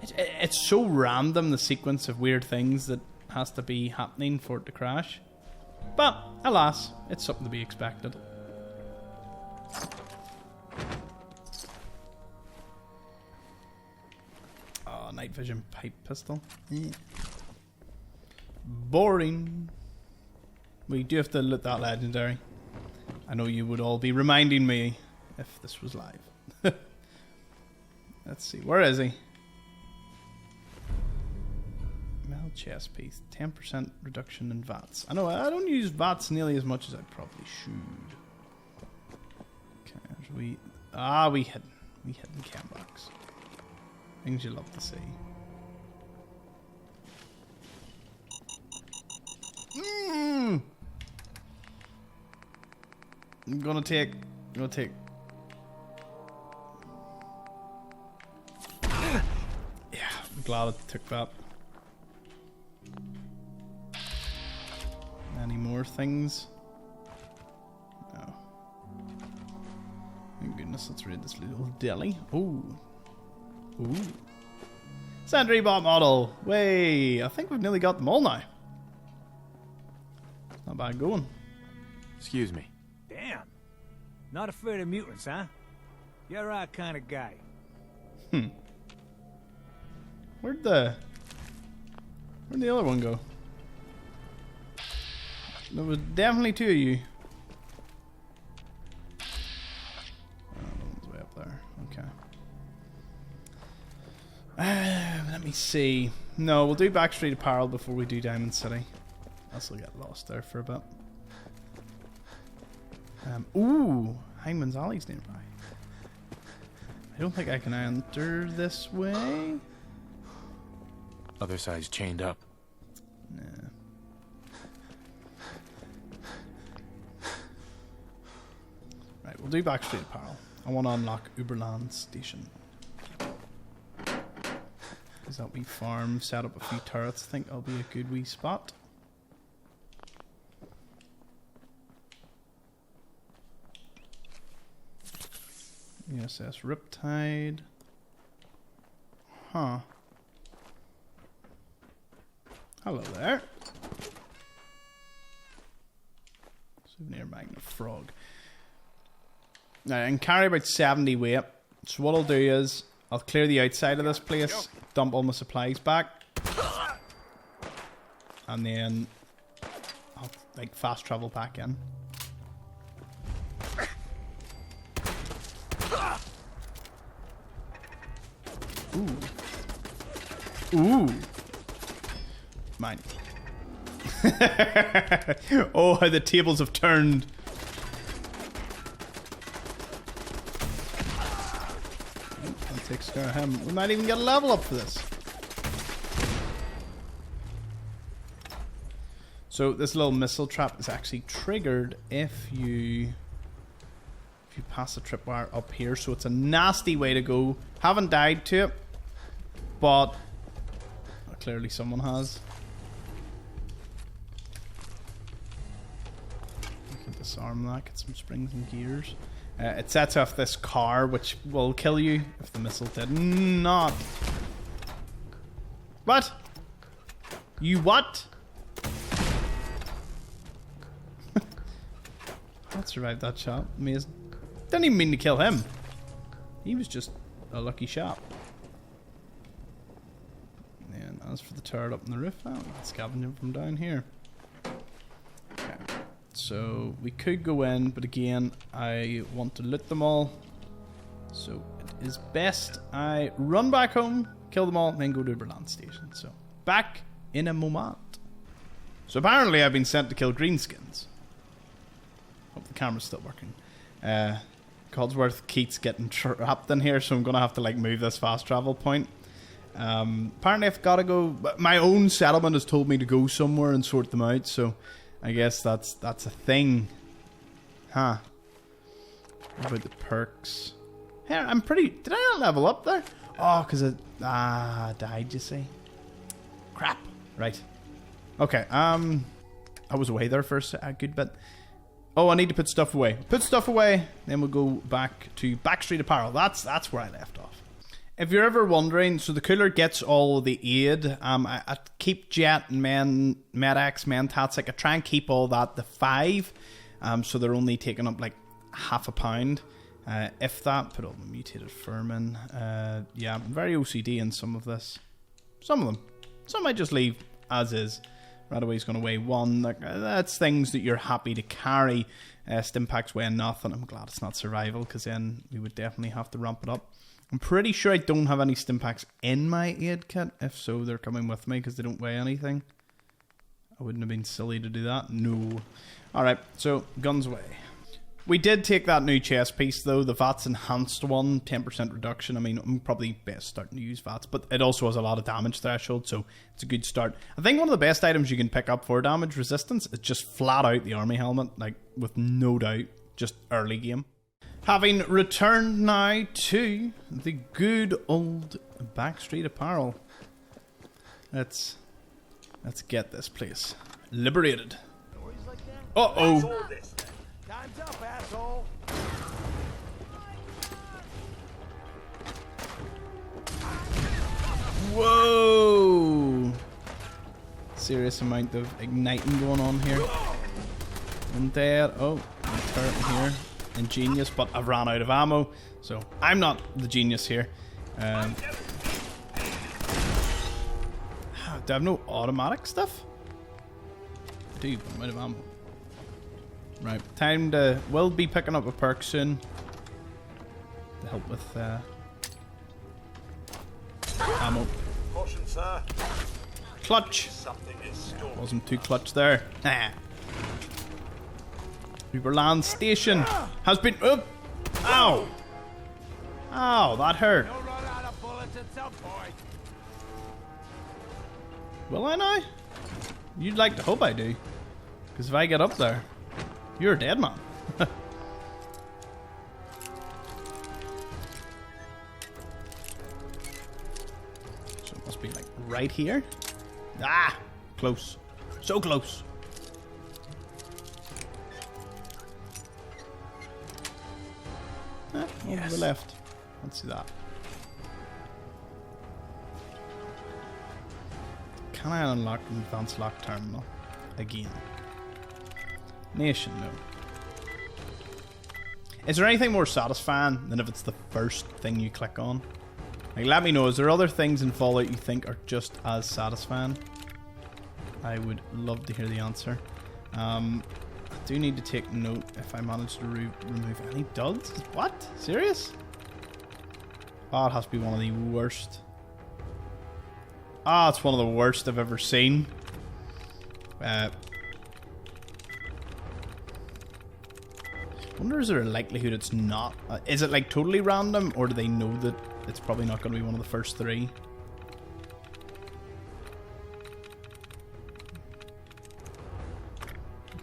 It's so random, the sequence of weird things that has to be happening for it to crash. But, alas, it's something to be expected. Oh, night vision pipe pistol. Boring. We do have to loot that legendary. I know you would all be reminding me if this was live. Let's see, where is he? Metal chest piece, 10% reduction in VATs. I know I don't use VATs nearly as much as I probably should. Okay, we hidden chem box. Things you love to see. I'm gonna take. Yeah, I'm glad I took that. Any more things? No. Thank goodness, let's read this little deli. Ooh. Sentry bot model. Way. I think we've nearly got them all now. Not bad going. Excuse me. Damn. Not afraid of mutants, huh? You're our kind of guy. Where'd the other one go? There was definitely two of you. Oh, that one's way up there. Okay. Let me see. No, we'll do Back Street Apparel before we do Diamond City. I'll still get lost there for a bit. Ooh, Hangman's Alley's nearby. I don't think I can enter this way. Other side's chained up. Nah. Right, we'll do Back Street Apparel. I want to unlock Oberland Station. Is that wee farm, set up a few turrets? I think that'll be a good wee spot. USS Riptide. Huh. Hello there. Souvenir Magna Frog. Now, I can carry about 70 weight. So what I'll do is, I'll clear the outside of this place, dump all my supplies back, and then I'll like fast travel back in. Ooh. Mine. Oh, how the tables have turned. That takes care of him. We might even get a level up for this. So this little missile trap is actually triggered if you pass the tripwire up here. So it's a nasty way to go. Haven't died to it, but clearly someone has. You can disarm that, get some springs and gears. It sets off this car, which will kill you if the missile did not. What? You what? I'd survived that shot. Amazing. Didn't even mean to kill him. He was just a lucky shot. And as for the turret up on the roof, we can scavenge him from down here. Okay. So we could go in, but again, I want to loot them all. So it is best I run back home, kill them all, and then go to Oberland Station. So back in a moment. So apparently I've been sent to kill greenskins. Hope the camera's still working. Codsworth keeps getting trapped in here, so I'm gonna have to like move this fast travel point. Apparently I've got to go. My own settlement has told me to go somewhere and sort them out, so I guess that's a thing. Huh. What about the perks? Here, I'm pretty. Did I not level up there? Oh, because it died, you see. Crap. Right. Okay. I was away there for a good bit. Oh, I need to put stuff away. Put stuff away, then we'll go back to Back Street Apparel. That's where I left off. If you're ever wondering, so the cooler gets all the aid. I keep Jet and Med-X, Mentats. I try and keep all that to 5. So they're only taking up like half a pound. If that, put all the mutated vermin. Yeah, I'm very OCD in some of this. Some of them. Some I just leave as is. Radaway's going to weigh 1. That's things that you're happy to carry. Stimpak's weighing nothing. I'm glad it's not survival, because then we would definitely have to ramp it up. I'm pretty sure I don't have any Stimpaks in my aid kit. If so, they're coming with me because they don't weigh anything. I wouldn't have been silly to do that. No. Alright, so guns away. We did take that new chest piece though, the VATS enhanced one, 10% reduction. I mean, I'm probably best starting to use VATS, but it also has a lot of damage threshold, so it's a good start. I think one of the best items you can pick up for damage resistance is just flat out the army helmet, like with no doubt, just early game. Having returned now to the good old Back Street Apparel, let's get this place liberated. Uh-oh. Time's up, asshole. Whoa! Serious amount of igniting going on here. And there, oh, a turret in here. Ingenious, but I've ran out of ammo, so I'm not the genius here. Do I have no automatic stuff? I do, but I'm out of ammo. Right, time to... We'll be picking up a perk soon. To help with ammo. Caution, sir. Clutch! Something is stored. Wasn't too clutch there. Ah. Oberland Station has been... Oh! Ow! Ow, that hurt. You'll run out of bullets at some point. Will I now? You'd like to hope I do. Because if I get up there, you're a dead man. So it must be like right here. Ah! Close. So close. Over to the left. Let's see that. Can I unlock an advanced lock terminal? Again. Nation, no. Is there anything more satisfying than if it's the first thing you click on? Like, let me know, is there other things in Fallout you think are just as satisfying? I would love to hear the answer. I do need to take note if I manage to remove any duds. What? Serious? Oh, it has to be one of the worst. Ah, it's one of the worst I've ever seen. Wonder, is there a likelihood it's not? Is it like totally random, or do they know that it's probably not going to be one of the first three?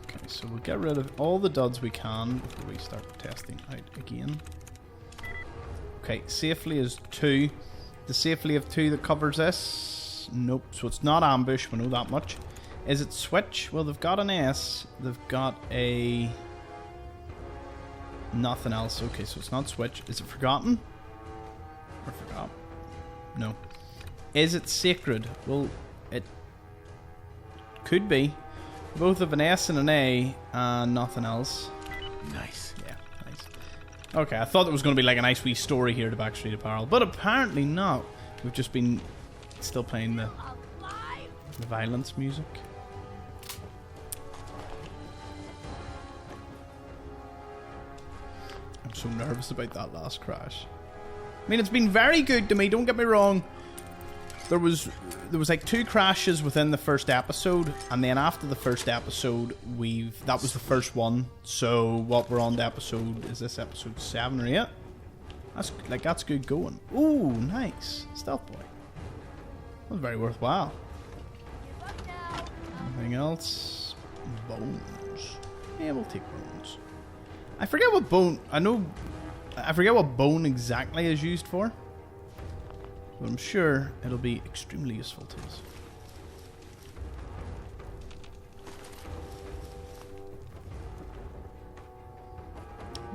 Okay, so we'll get rid of all the duds we can before we start testing out again. Okay, safely is 2. The safely of 2 that covers this? Nope, so it's not ambush, we know that much. Is it switch? Well, they've got an S. They've got a... nothing else. Okay, so it's not switch. Is it forgotten? Or forgot? No. Is it sacred? Well, it could be. Both of an S and an A and nothing else. Nice. Yeah, nice. Okay, I thought there was going to be like a nice wee story here to Back Street Apparel, but apparently not. We've just been still playing the violence music. I'm so nervous about that last crash. I mean, it's been very good to me, don't get me wrong. There was like 2 crashes within the first episode, and then after the first episode, that was the first one. So what we're on to episode, is this episode 7 or 8? That's good going. Ooh, nice. Stealth boy. That was very worthwhile. Anything else? Bones. Yeah, we'll take bones. I forget what bone... I forget what bone exactly is used for. But I'm sure it'll be extremely useful to us.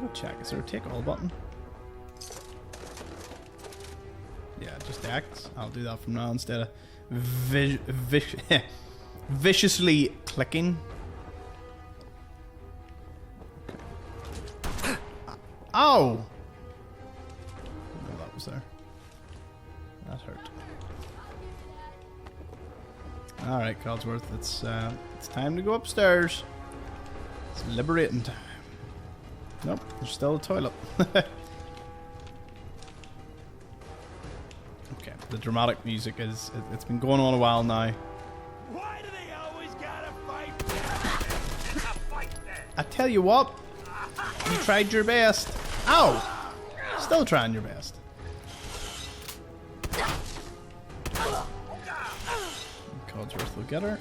I'll check. Is there a take all button? Yeah, just X. I'll do that from now instead of viciously clicking. Ow! Didn't know that was there. That hurt. Alright, Codsworth, it's time to go upstairs. It's liberating time. Nope, there's still a toilet. Okay, the dramatic music it's been going on a while now. Why do they always gotta fight? I tell you what, you tried your best. Ow! Still trying your best. Codsworth will get her.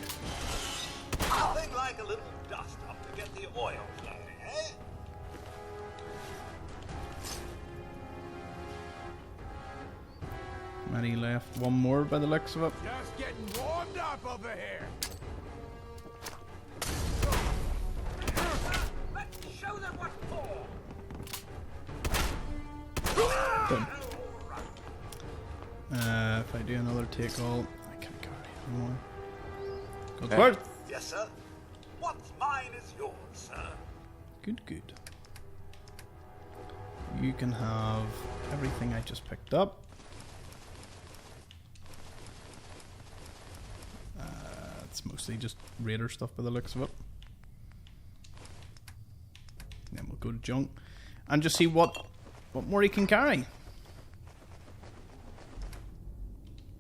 Nothing like a little dust up to get the oil flowing, eh? Many left. One more by the looks of it. Just getting warmed up over here. Let's show them what for. Done. If I do another take all, I can't carry anymore. Codsworth! Yes, sir. What's mine is yours, sir. Good, good. You can have everything I just picked up. It's mostly just raider stuff by the looks of it. Then we'll go to junk and just see what more he can carry.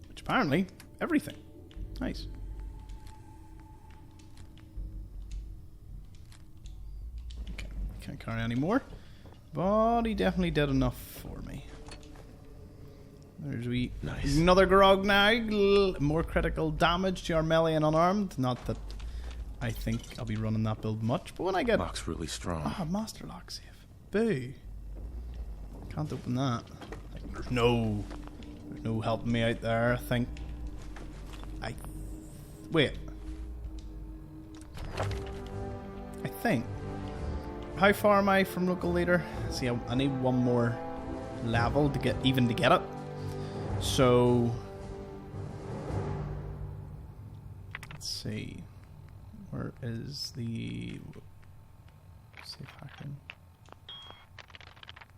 Which apparently, everything. Nice. Okay, can't carry any more. But he definitely did enough for me. There's nice. Another Grognag. More critical damage to our melee and unarmed. Not that I think I'll be running that build much, but when I get... Lock's really strong. Ah, master lock save. Boo. Can't open that. There's no helping me out there, I think. Wait. I think. How far am I from local leader? See, I need one more level to get it. So let's see. Where is the safe hacking?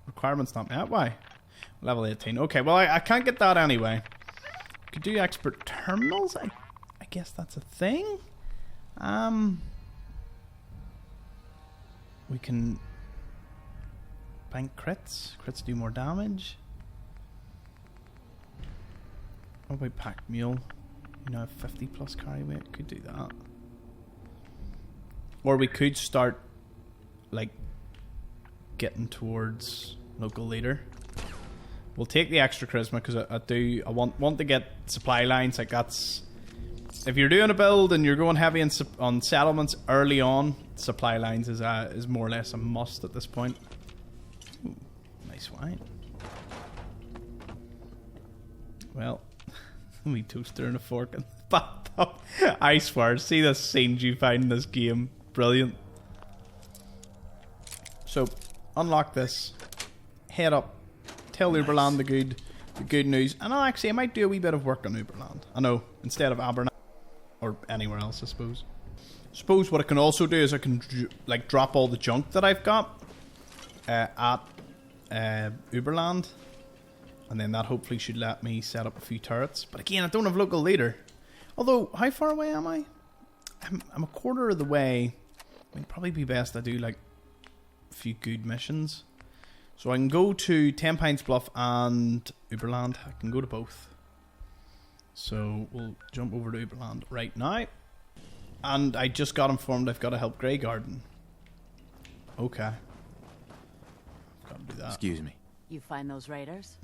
Requirements not met. Why? Level 18. Okay, well I can't get that anyway. Could do expert terminals. I guess that's a thing. We can bank crits. Crits do more damage. What about pack mule? You know, 50 plus carry weight. Could do that. Or we could start like getting towards local leader. We'll take the extra charisma because I want to get supply lines. Like that's, if you're doing a build and you're going heavy on settlements early on, supply lines is more or less a must at this point. Ooh, nice wine. Well, we toaster and a fork and bathtub. I swear, see the scenes you find in this game. Brilliant. So, unlock this. Head up. Tell Uberland the good news. And I might do a wee bit of work on Uberland. I know, instead of Abernathy. Or anywhere else, I suppose. Suppose what I can also do is I can like drop all the junk that I've got at Uberland. And then that hopefully should let me set up a few turrets. But again, I don't have local leader. Although, how far away am I? I'm a quarter of the way. I mean, probably be best I do like a few good missions. So I can go to 10 Pines Bluff and Uberland. I can go to both. So we'll jump over to Uberland right now. And I just got informed I've got to help Graygarden. Okay. I've got to do that. Excuse me. You find those raiders?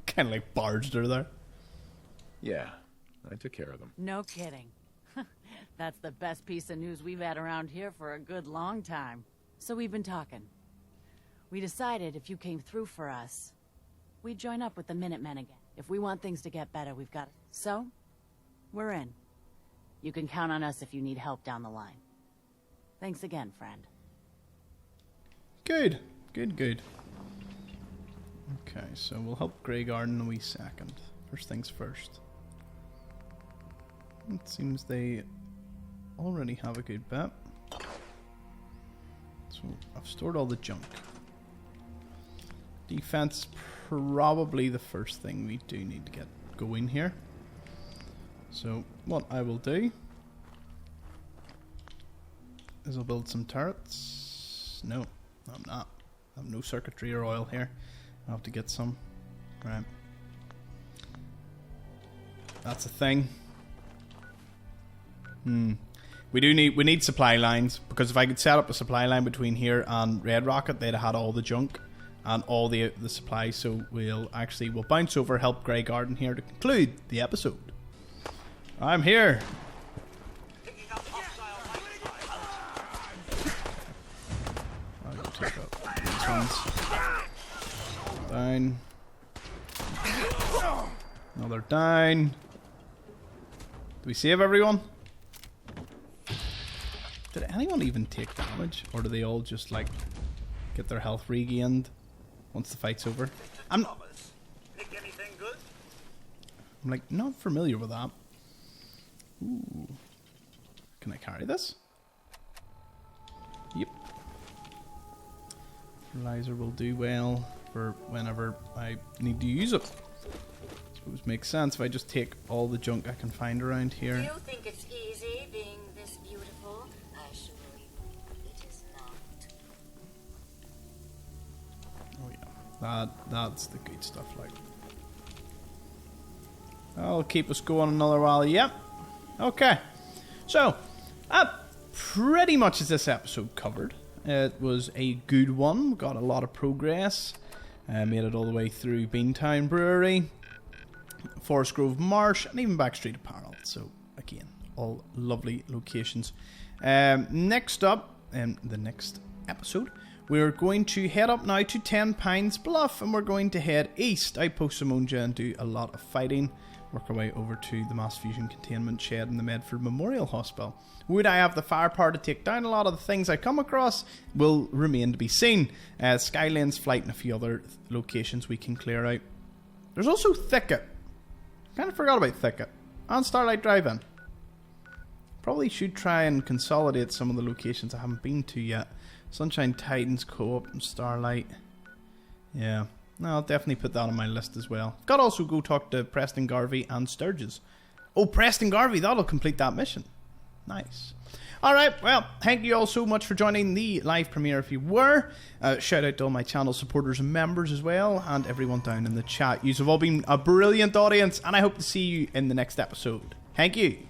Kind of like barged her there. Yeah, I took care of them. No kidding. That's the best piece of news we've had around here for a good long time. So we've been talking. We decided if you came through for us, we'd join up with the Minutemen again. If we want things to get better, we've got... So, we're in. You can count on us if you need help down the line. Thanks again, friend. Good. Good. Okay, so we'll help Graygarden a wee second. First things first. It seems they already have a good bet. So I've stored all the junk. Defense, probably the first thing we do need to get going here. So what I will do is I'll build some turrets. No, I'm not. I have no circuitry or oil here. I'll have to get some. Right. That's a thing. We need supply lines, because if I could set up a supply line between here and Red Rocket, they'd have had all the junk and all the supplies. So we'll bounce over, help Graygarden here to conclude the episode. I'm here. I'll go take up these ones. Down. Another down. Do we save everyone? Did anyone even take damage? Or do they all just like get their health regained once the fight's over? I'm like not familiar with that. Ooh. Can I carry this? Yep. Fertilizer will do well for whenever I need to use it. Suppose makes sense if I just take all the junk I can find around here. Do you think it's That's the good stuff, like. That'll keep us going another while, yep. Okay. So, that pretty much is this episode covered. It was a good one. Got a lot of progress. Made it all the way through Beantown Brewery, Forest Grove Marsh, and even Back Street Apparel. So, again, all lovely locations. Next up, in the next episode, we're going to head up now to 10 Pines Bluff, and we're going to head east, outpost Simonja, and do a lot of fighting. Work our way over to the Mass Fusion Containment Shed in the Medford Memorial Hospital. Would I have the firepower to take down a lot of the things I come across? Will remain to be seen. Skylane's Flight and a few other locations we can clear out. There's also Thicket. Kind of forgot about Thicket. And Starlight Drive-In. Probably should try and consolidate some of the locations I haven't been to yet. Sunshine Titans Co-op and Starlight. Yeah. No, I'll definitely put that on my list as well. Got to also go talk to Preston Garvey and Sturgis. Oh, Preston Garvey, that'll complete that mission. Nice. Alright, well, thank you all so much for joining the live premiere if you were. Shout out to all my channel supporters and members as well, and everyone down in the chat. You have all been a brilliant audience, and I hope to see you in the next episode. Thank you.